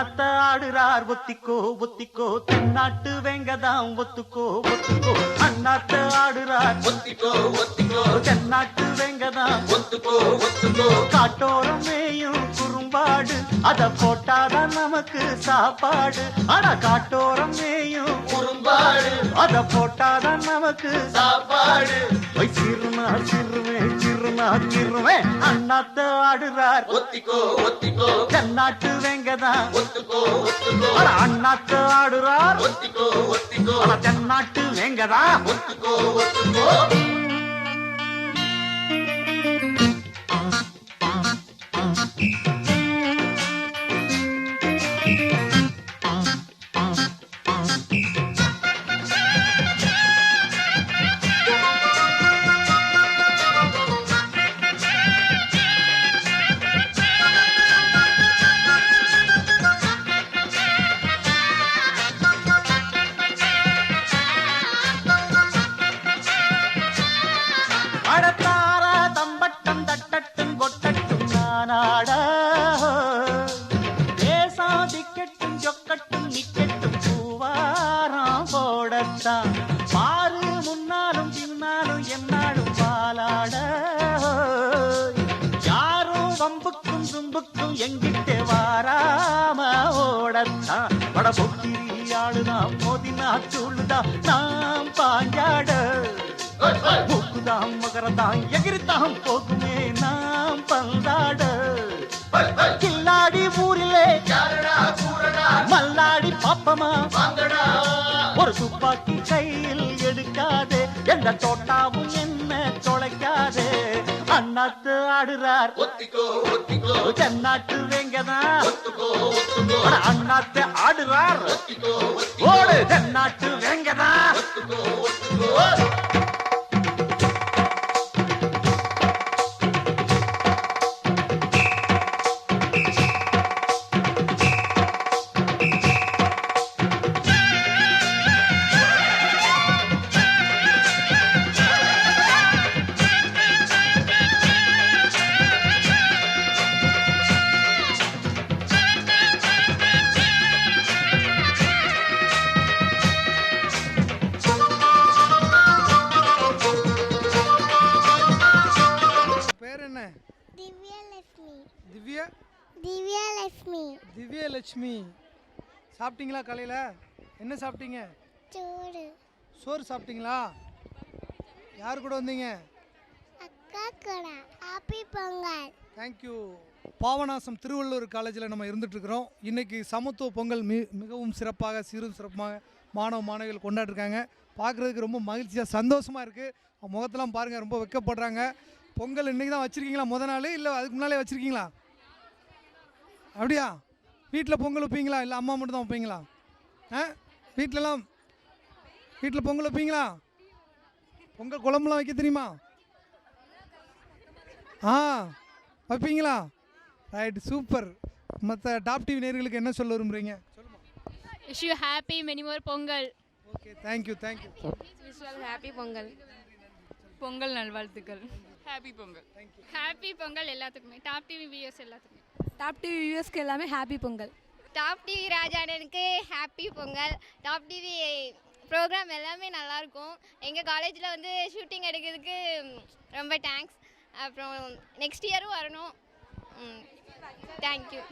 அண்ணாத்த ஆடுறார் ஒத்திக்கோ ஒத்திக்கோ தென்னாட்டு வெங்கதாம் ஒத்துக்கோ ஒத்துக்கோ அண்ணாத்த ஆடுறார் ஒத்திக்கோ ஒத்திக்கோ தென்னாட்டு வெங்கதாம் ஒத்துக்கோ ஒத்துக்கோ காட்டோரம் மேயும் குறும்பாடு அத போட்டாதான் நமக்கு சாப்பாடு ஆனா காட்டோரம் மேயும் குறும்பாடு அத போட்டாதான் நமக்கு சாப்பாடு சிறுனா சிறுவே சிறுனா சிறுவே அண்ணாத்த ஆடுறார் ஒத்திக்கோ ஒத்திக்கோ தென்னாட்டு வெங்கதான் ஒத்துக்கோ ஒத்துக்கோ அண்ணாத்த ஆடுறார் ஒத்திக்கோ ஒத்திக்கோ தென்னாட்டு வெங்கதான் ஒத்துக்கோ ஒத்துக்கோ அடத்தார தம்பட்டம் தட்டட்டும் கொட்டட்டும் நானாட தேசம் திக்கட்டும் சொக்கட்டும் நிக்கட்டும் பூவாரம் போடத்தான் பாரு முன்னாலும் பின்னாலும் என்னாலும் பாலாட யாரும் வம்புக்கும் தும்புக்கும் எங்கிட்டே வாராம ஓடத்தான் வட பொக்கிரி ஆளுதான் மோதினா சூழுதான் நாம் பாஞ்சாட மூக்குதாம் மகரதாம் எகிரித்தாம் போகுமே நாம் பந்தாட கில்லாடி ஊரிலே மல்லாடி பாப்பமா ஒரு துப்பாக்கி கையில் எடுக்காதே எந்த தோட்டாவும் என்ன தொலைக்காதே அண்ணாத்து ஆடுறார் ஒத்திக்கோ ஒத்திக்கோ தென்னாட்டு வெங்கதான் ஒத்துக்கோ ஒத்துக்கோ அண்ணாத்து ஆடுறார் ஒத்திக்கோ ஓடு தென்னாட்டு வெங்கதான் ஒத்துக்கோ ஒத்துக்கோ திவ்யா திவ்யலட்சுமி. திவ்யலட்சுமி சாப்பிட்டீங்களா? காலையில் என்ன சாப்பிட்டீங்க? சோறு. சோறு சாப்பிட்டீங்களா? யார் கூட வந்தீங்க? அக்கா கூட. ஹாப்பி பொங்கல். தேங்க்யூ. பாபநாசம் திருவள்ளூர் காலேஜில் நம்ம இருந்துகிட்ருக்குறோம். இன்றைக்கி சமத்துவ பொங்கல் மிகவும் சிறப்பாக சீரும் சிறப்பாக மாணவ மாணவிகள் கொண்டாடிருக்காங்க. பார்க்குறதுக்கு ரொம்ப மகிழ்ச்சியாக சந்தோஷமாக இருக்குது. முகத்தெல்லாம் பாருங்கள், ரொம்ப வெக்கப்படுறாங்க. பொங்கல் இன்றைக்கி தான் வச்சுருக்கீங்களா? முத நாள் இல்லை அதுக்கு முன்னாலே வச்சுருக்கீங்களா? அப்படியா? வீட்டில் பொங்கல் வைப்பீங்களா இல்லை அம்மா மட்டும் தான் வைப்பீங்களா? வீட்டில் பொங்கல் வைப்பீங்களா? பொங்கல் குழம்புலாம் வைக்க தெரியுமா? வைப்பீங்களா? Right, super. மற்ற டாப் டிவி நேயர்களுக்கு என்ன சொல்ல விரும்புகிறீங்க? சொல்லுமா. Wish you happy many more Pongal. Okay, thank you. Happy Pongal. Pongal நல்வாழ்த்துக்கள். ஹாப்பி பொங்கல். ஹாப்பி பொங்கல் எல்லாத்துக்குமே. டாப் டிவி வியூவர்ஸ் எல்லாத்துக்குமே. டாப் டிவி வியூவர்ஸ்க்கு எல்லாமே ஹாப்பி பொங்கல். டாப் டிவி ராஜாடனுக்கு happy Pongal. Top TV program எல்லாமே நல்லாயிருக்கும். எங்கள் காலேஜில் வந்து ஷூட்டிங் எடுக்கிறதுக்கு ரொம்ப தேங்க்ஸ். அப்புறம் நெக்ஸ்ட் இயரும் வரணும். தேங்க்யூ.